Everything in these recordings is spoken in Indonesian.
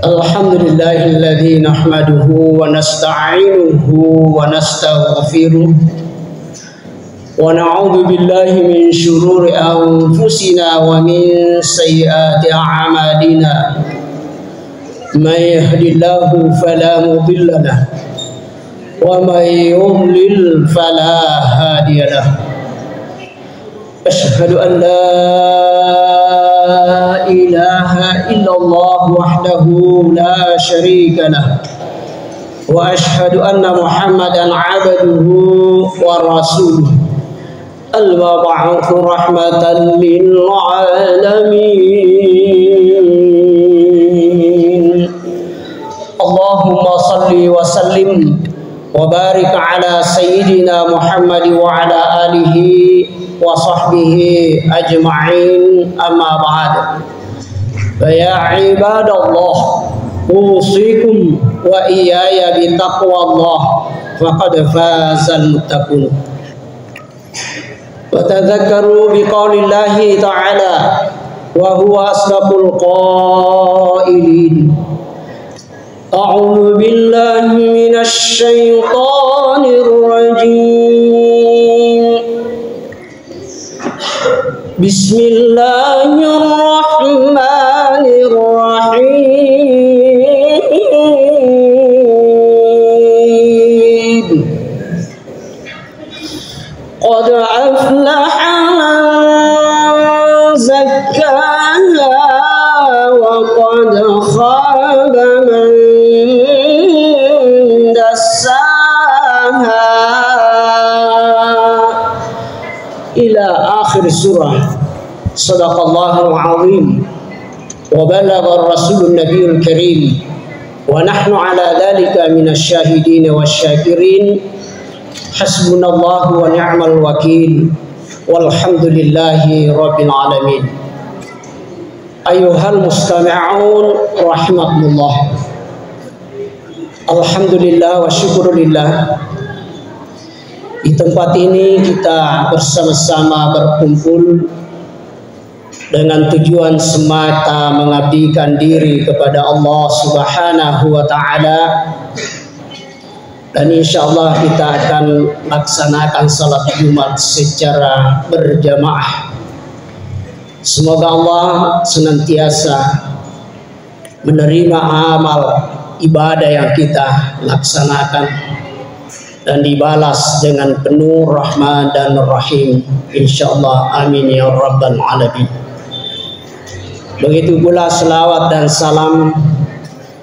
Alhamdulillahilladzi nahmaduhu wa nasta'inuhu wa nastaghfiruh wa na'udzu billahi min syururi anfusina wa min sayyiati a'malina. May yahdihillahu fala mudilla lahu wa may yudlil fala hadiya lahu. Asyhadu an la ilaha illallah wahdahu la syarika lah wa asyhadu anna Muhammadan abduhu wa rasuluh al-mab'utsu rahmatan lil alamin. Allahumma salli wa sallim wa barik ala sayyidina Muhammad wa ala alihi wa sahbihi ajma'in, amma ba'd. Ya ibadallah, usikum wa iyaya bi taqwallah, faqad fazal muttaqun. Wa tadhakkaru bi qaulillahi ta'ala wa huwa asdaqul qailin. A'udzu billahi minasy syaithanir rajim. Bismillahirrahmanirrahim. Qad aflaha man zakkaha wa qad khaba man dassaha ila akhir surah. Sadaqallahul azim wa balagha rasulun nabiyul karim wa nahnu ala dhalika minasy syahidin wasyakirin. Hasbunallahu wa ni'mal wakil walhamdulillahi rabbil alamin. Ayuhal mustami'un rahimakumullah. Alhamdulillah wa syukurillah, di tempat ini kita bersama-sama berkumpul dengan tujuan semata mengabdikan diri kepada Allah Subhanahu wa ta'ala, dan insyaallah kita akan laksanakan salat Jumat secara berjamaah. Semoga Allah senantiasa menerima amal ibadah yang kita laksanakan dan dibalas dengan penuh rahmat dan rahim, insyaallah, amin ya rabbal alamin. Begitu pula selawat dan salam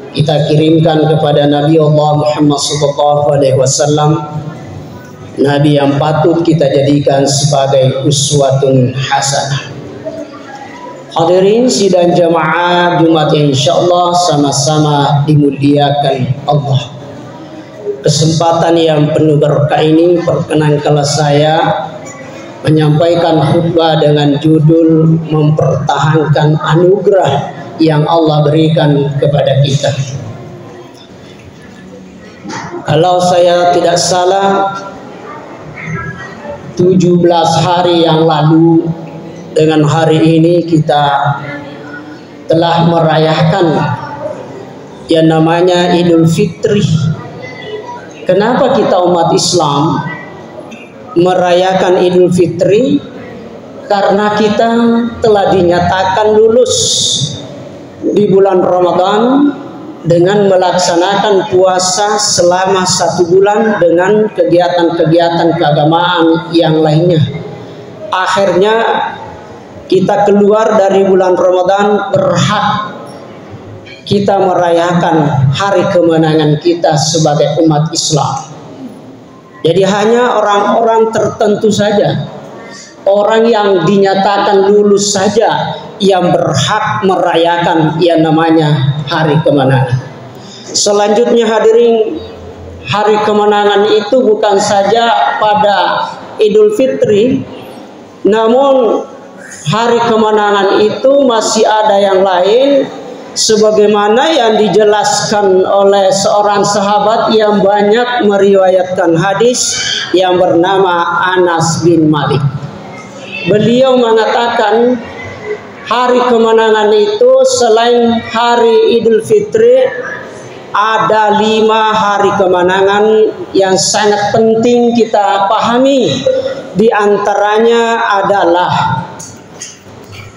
kita kirimkan kepada Nabi Allah Muhammad SAW, Nabi yang patut kita jadikan sebagai uswatun hasanah. Hadirin sidang jamaah Jumat yang insyaallah sama-sama dimuliakan Allah. Kesempatan yang penuh berkah ini perkenankanlah saya menyampaikan khutbah dengan judul mempertahankan anugerah yang Allah berikan kepada kita. Kalau saya tidak salah, 17 hari yang lalu dengan hari ini kita telah merayakan yang namanya Idul Fitri. Kenapa kita umat Islam merayakan Idul Fitri? Karena kita telah dinyatakan lulus di bulan Ramadan dengan melaksanakan puasa selama 1 bulan dengan kegiatan-kegiatan keagamaan yang lainnya. Akhirnya kita keluar dari bulan Ramadan, berhak kita merayakan hari kemenangan kita sebagai umat Islam. Jadi hanya orang-orang tertentu saja, orang yang dinyatakan lulus saja yang berhak merayakan yang namanya hari kemenangan. Selanjutnya hadirin, hari kemenangan itu bukan saja pada Idul Fitri, namun hari kemenangan itu masih ada yang lain, sebagaimana yang dijelaskan oleh seorang sahabat yang banyak meriwayatkan hadis yang bernama Anas bin Malik. Beliau mengatakan hari kemenangan itu selain hari Idul Fitri, ada 5 hari kemenangan yang sangat penting kita pahami. Di antaranya adalah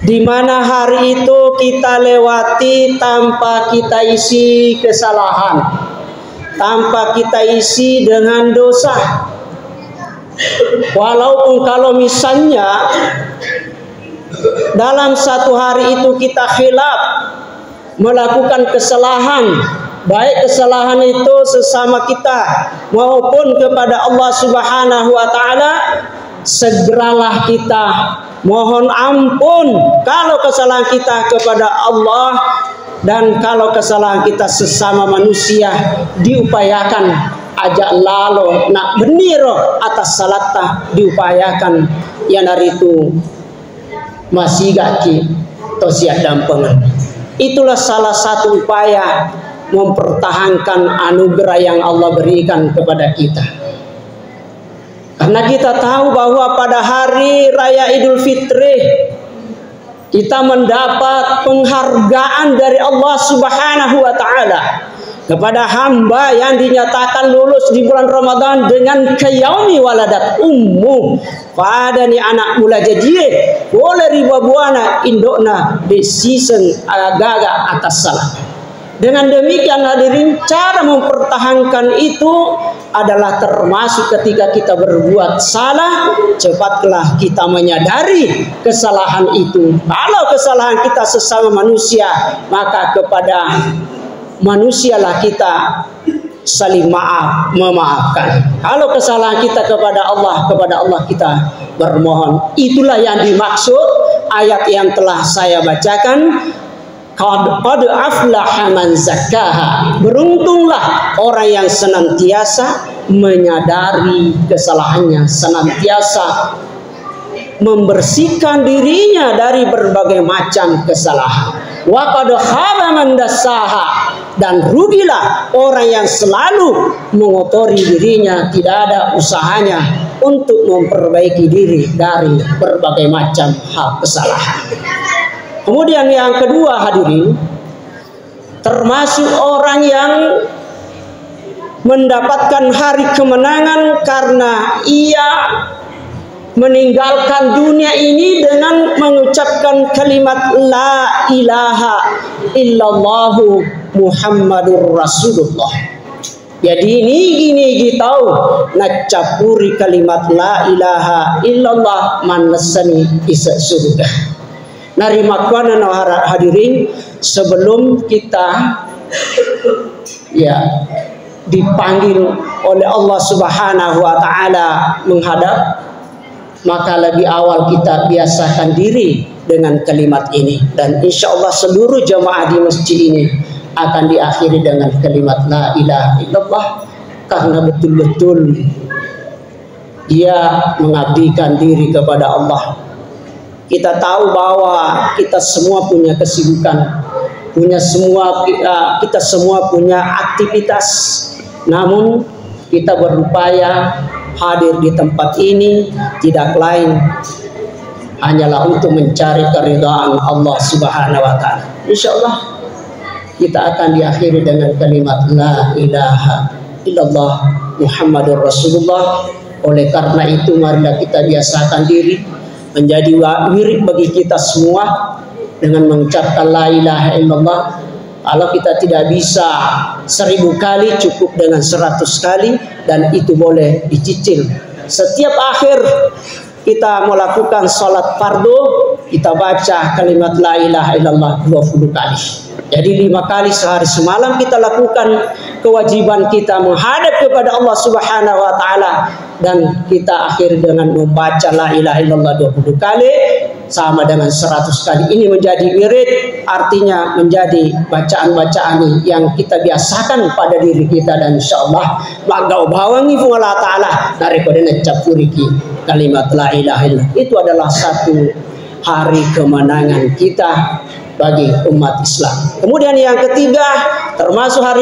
di mana hari itu kita lewati tanpa kita isi kesalahan, tanpa kita isi dengan dosa. Walaupun kalau misalnya dalam satu hari itu kita khilaf, melakukan kesalahan, baik kesalahan itu sesama kita maupun kepada Allah Subhanahu wa taala, segeralah kita mohon ampun kalau kesalahan kita kepada Allah, dan kalau kesalahan kita sesama manusia diupayakan ajak lalu nak beniro atas salata, diupayakan yang hari itu masih gaki tosiak dampengan. Itulah salah satu upaya mempertahankan anugerah yang Allah berikan kepada kita. Karena kita tahu bahwa pada hari raya Idul Fitri kita mendapat penghargaan dari Allah Subhanahu wa taala kepada hamba yang dinyatakan lulus di bulan Ramadan dengan kayaumi waladat ummu. Pada ni anak mula jadi boleh riba buana indokna di season agaga atas salah. Dengan demikian hadirin, cara mempertahankan itu adalah termasuk ketika kita berbuat salah, cepatlah kita menyadari kesalahan itu. Kalau kesalahan kita sesama manusia, maka kepada manusialah kita saling memaafkan. Kalau kesalahan kita kepada Allah kita bermohon. Itulah yang dimaksud ayat yang telah saya bacakan. Qad aflaha man zakkaha. Beruntunglah orang yang senantiasa menyadari kesalahannya, senantiasa membersihkan dirinya dari berbagai macam kesalahan. Wa qad khaba man dassaha. Dan rugilah orang yang selalu mengotori dirinya, tidak ada usahanya untuk memperbaiki diri dari berbagai macam hal kesalahan. Kemudian yang kedua hadirin, termasuk orang yang mendapatkan hari kemenangan karena ia meninggalkan dunia ini dengan mengucapkan kalimat la ilaha illallahu Muhammadur Rasulullah. Jadi ini tahu nak capuri kalimat la ilaha illallah manasani isa surga. Narima kuana hadirin, sebelum kita dipanggil oleh Allah Subhanahu wa taala menghadap, maka lebih awal kita biasakan diri dengan kalimat ini, dan insya Allah seluruh jamaah di masjid ini akan diakhiri dengan kalimat la ilaha illallah, karena betul-betul dia mengabdikan diri kepada Allah. Kita tahu bahwa kita semua punya kesibukan, kita semua punya aktivitas, namun kita berupaya hadir di tempat ini tidak lain hanyalah untuk mencari keridhaan Allah Subhanahu wa taala. Insyaallah kita akan diakhiri dengan kalimat la ilaha illallah Muhammadur Rasulullah. Oleh karena itu marilah kita biasakan diri menjadi wirid bagi kita semua dengan mengucapkan la ilaha illallah. Kalau kita tidak bisa 1000 kali, cukup dengan 100 kali, dan itu boleh dicicil. Setiap akhir kita melakukan sholat fardu, kita baca kalimat la ilaha illallah 20 kali. Jadi 5 kali sehari semalam kita lakukan kewajiban kita menghadap kepada Allah Subhanahu wa taala, dan kita akhir dengan membaca la ilaha illallah 20 kali sama dengan 100 kali. Ini menjadi wirid, artinya menjadi bacaan-bacaan yang kita biasakan pada diri kita, dan insyaallah magau bawangi pun Allah taala dari kodena capuriki kalimat la ilaha illallah. Itu adalah satu hari kemenangan kita. bagi umat Islam. Kemudian yang ketiga, termasuk hari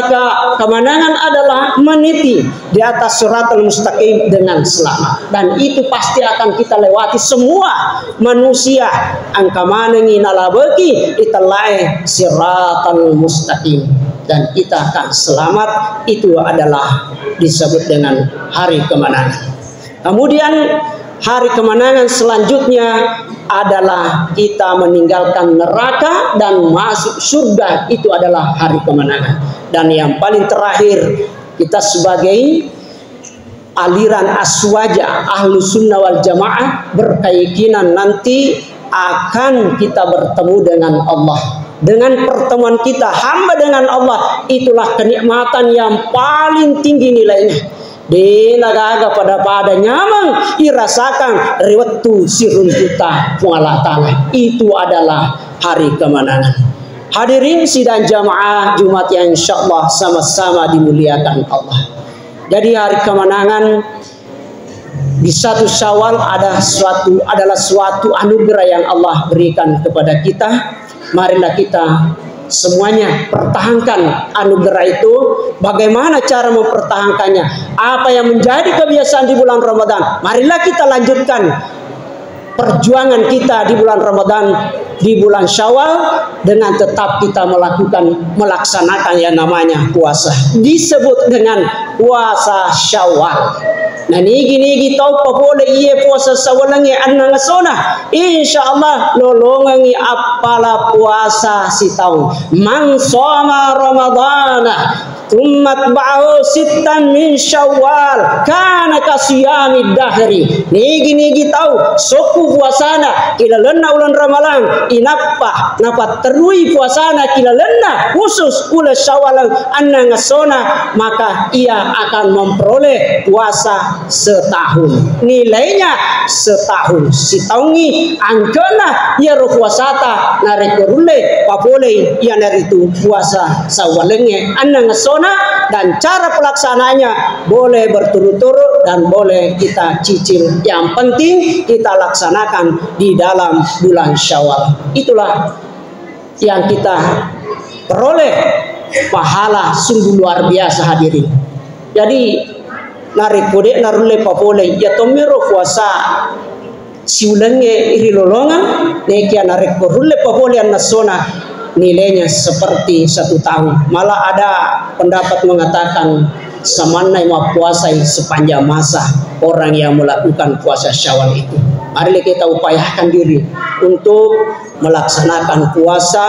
kemenangan adalah meniti di atas siratal mustaqim dengan selamat. Dan itu pasti akan kita lewati semua manusia. Angka manengi nalabeki italai siratal mustaqim. Dan kita akan selamat. Itu adalah disebut dengan hari kemenangan. Kemudian hari kemenangan selanjutnya adalah kita meninggalkan neraka dan masuk surga. Itu adalah hari kemenangan. Dan yang paling terakhir, kita sebagai aliran aswaja Ahlus Sunnah wal Jamaah berkeyakinan nanti akan kita bertemu dengan Allah. Dengan pertemuan kita hamba dengan Allah, itulah kenikmatan yang paling tinggi nilainya. Di nagaga pada nyamang irasakan riwatu sirun kita Allah Ta'ala. Itu adalah hari kemenangan. Hadirin sidang jamaah Jumat yang insyaallah sama-sama dimuliakan Allah. Jadi hari kemenangan di 1 Syawal adalah suatu anugerah yang Allah berikan kepada kita. Marilah kita semuanya pertahankan anugerah itu. Bagaimana cara mempertahankannya? Apa yang menjadi kebiasaan di bulan Ramadan? Marilah kita lanjutkan perjuangan kita di bulan Ramadan, di bulan Syawal, dengan tetap kita melaksanakan yang namanya puasa. Disebut dengan puasa Syawal. Nah nigi tau pa boleh iya puasa sawalangi anna ngasona. Insyaallah lolongangi apala puasa si tahun. Man shoma ramadana thumma ba'u sittan min syawal kana kasiyamid dahri. Nigi tau soku puasana kilalena ulan ramalan inappa napat terui puasana kilalena khusus ulah syawalan anna ngasona, maka ia akan memperoleh puasa setahun. Nilainya setahun. Sitaungi angkana ya puasata narekurule papole ya dari itu puasa sawalenge anna ngasona. Dan cara pelaksananya boleh berturut-turut dan boleh kita cicil. Yang penting kita laksanakan di dalam bulan Syawal. Itulah yang kita peroleh pahala sungguh luar biasa hadirin. Jadi narikode narule papole ya tomiro puasa siulenge iri lolongan nekia narikode papole nasona. Nilainya seperti 1 tahun. Malah ada pendapat mengatakan samanai ma puasa sepanjang masa orang yang melakukan puasa Syawal itu. Mari kita upayakan diri untuk melaksanakan puasa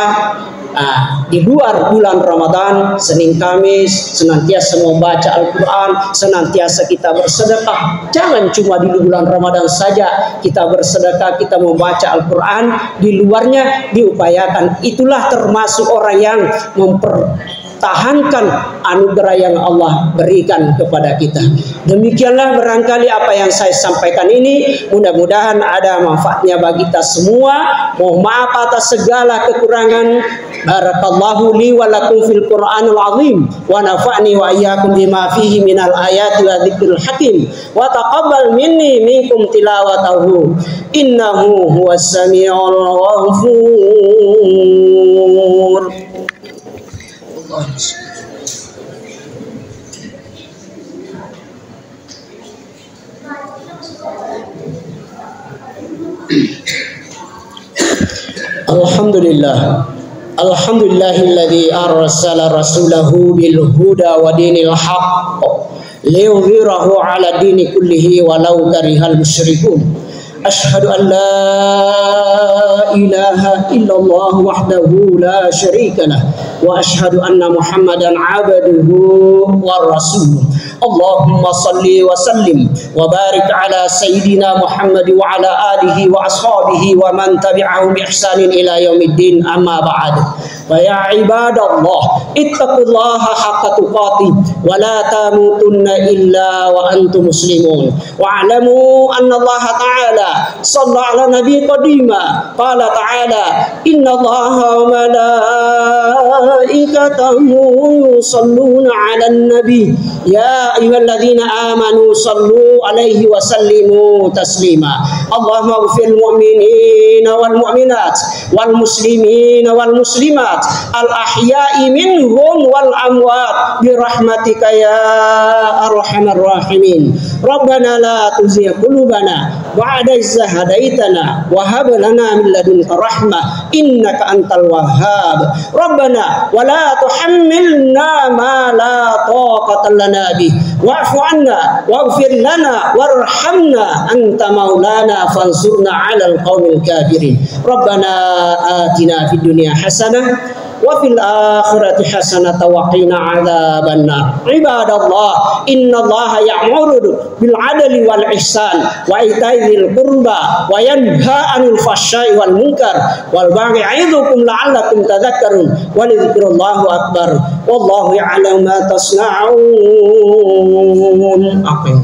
di luar bulan Ramadan. Senin Kamis senantiasa membaca Al-Quran, senantiasa kita bersedekah. Jangan cuma di bulan Ramadan saja kita bersedekah, kita membaca Al-Quran. Di luarnya diupayakan. Itulah termasuk orang yang mempertahankan anugerah yang Allah berikan kepada kita. Demikianlah barangkali apa yang saya sampaikan ini. Mudah-mudahan ada manfaatnya bagi kita semua. Mohon maaf atas segala kekurangan. Barakallahu li wa lakum fil Qur'anil azim wa nafa'ni wa iyyakum bima fihi minal ayati wa dzikril hakim wa taqabbal minni minkum tilawatahu innahu huwas samiul ghafur. Alhamdulillah. Alhamdulillahilladzi arsala rasulahu bil huda wa dinil haqq liyudhhirahu 'ala dini kullihi walau karihal musyrikun. Ashhadu an la ilaha illallah wahdahu la syarika lah wa ashhadu anna Muhammadan 'abduhu wa rasuluh. Allahumma salli wa sallim wa barik ala sayyidina Muhammad wa ala alihi wa ashabihi wa man tabi'ahum bi ihsanin ila yaumiddin, amma ba'd. wa ya ibadallah ittaqullaha haqqa tuqatih wa la tamutunna illa wa antum muslimun wa alamu anna Allah ta'ala shalla ala nabi qadima qala ta'ala inna Allaha wa malaikatahu yusalluna 'alan nabi ya ayyuhalladzina amanu sallu 'alaihi wa sallimu taslima Allahumma ighfir mu'minina wal mu'minat wal muslimina wal muslimat al ahya'i minhum wal amwat bi rahmatika ya arhamar rahimin Rabbana la tuzigh qulubana ba'da idh hadaitana wa hab lana min ladunka rahmah innaka antal wahhab Rabbana wa la tuhammilna ma la taqata lana bih wa'fu 'anna waghfir lana warhamna anta maulana fansurna 'alal qaumil kafirin Rabbana atina fid dunya hasanah wa fil akhirati hasanatan wa qina 'adzabannar ibadallah innallaha ya'muru bil 'adli wal ihsan wa ita'i dzil qurba wa yanha 'anil fahsya'i wal munkar wal baghi 'idzukum la'allakum tadhakkarun wa lidzikrillahu akbar wallahu ya'lamu ma tasna'un. Apa yang